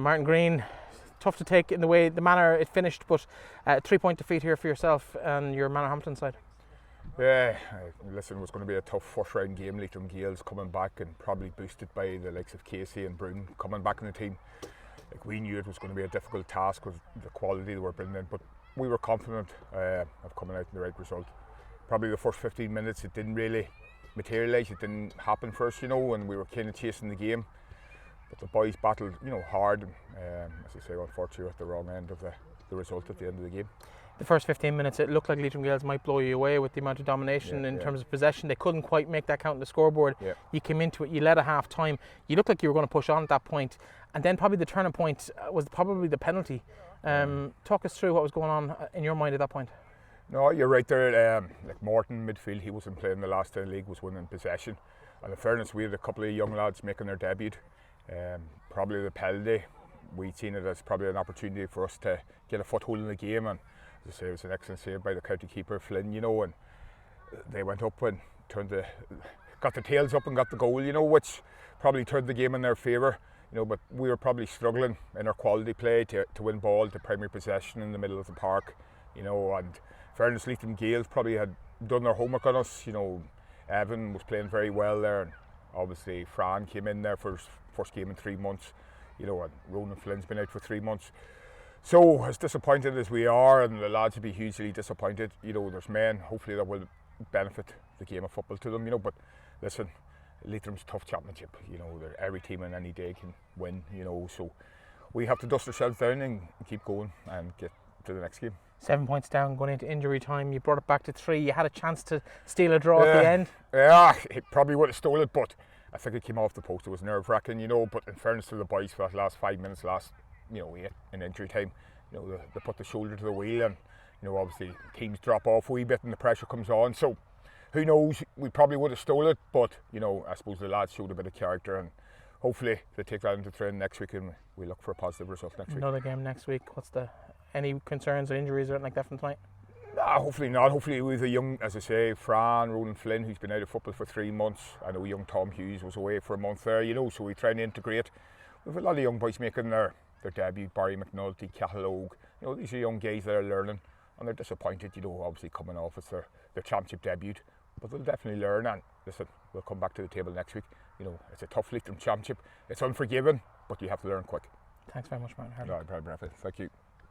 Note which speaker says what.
Speaker 1: Martin Greene, tough to take in the way the manner it finished, but 3-point defeat here for yourself and your Manorhamilton side.
Speaker 2: Yeah, listen, it was going to be a tough first round game. Leitrim Gaels coming back and probably boosted by the likes of Casey and Brown coming back in the team. Like, we knew it was going to be a difficult task with the quality they were bringing in, but we were confident of coming out with the right result. Probably the first 15 minutes it didn't really materialise, it didn't happen for us, and we were kind of chasing the game. But the boys battled, hard, and as I say, unfortunately at the wrong end of the result at the end of the game.
Speaker 1: The first 15 minutes, it looked like Leitrim Gaels might blow you away with the amount of domination in terms of possession. They couldn't quite make that count on the scoreboard.
Speaker 2: Yeah.
Speaker 1: You came into it, you led a half time. You looked like you were going to push on at that point. And then probably the turning point was probably the penalty. Talk us through what was going on in your mind at that point.
Speaker 2: No, you're right there. Like Morton, midfield, he wasn't playing the last day of the league, was winning possession. And in fairness, we had a couple of young lads making their debut. Probably the penalty, we'd seen it as probably an opportunity for us to get a foothold in the game. And as I say, it was an excellent save by the county keeper, Flynn, and they went up and got the tails up and got the goal, which probably turned the game in their favour. But we were probably struggling in our quality play to win ball, to primary possession in the middle of the park, and fairness, Leitrim Gaels probably had done their homework on us. Evan was playing very well there, and obviously Fran came in there for his first game in 3 months, and Ronan Flynn's been out for 3 months. So as disappointed as we are, and the lads would be hugely disappointed, there's men hopefully that will benefit the game of football to them, but listen, Leitrim's tough championship, every team on any day can win, so we have to dust ourselves down and keep going and get to the next game. 7
Speaker 1: points down going into injury time, you brought it back to 3, you had a chance to steal a draw at the end.
Speaker 2: Yeah, it probably would have stole it, but I think it came off the post. It was nerve-wracking, but in fairness to the boys for that last 5 minutes, in injury time, they put the shoulder to the wheel, and obviously teams drop off a wee bit and the pressure comes on, so who knows, we probably would have stole it, but I suppose the lads showed a bit of character, and hopefully they take that into training next week and we look for a positive result next week.
Speaker 1: Another game next week. Any concerns or injuries or anything like that from tonight?
Speaker 2: Hopefully not. Hopefully with a young, as I say, Fran, Ronan Flynn, who's been out of football for 3 months. I know young Tom Hughes was away for a month there, so we try and integrate. We have a lot of young boys making their debut. Barry McNulty, Cathal Ogue, these are young guys that are learning, and they're disappointed, obviously coming off as their championship debut. But they'll definitely learn, and listen, we'll come back to the table next week. It's a tough Leitrim championship. It's unforgiving, but you have to learn quick.
Speaker 1: Thanks very much, Martin.
Speaker 2: No, thank you.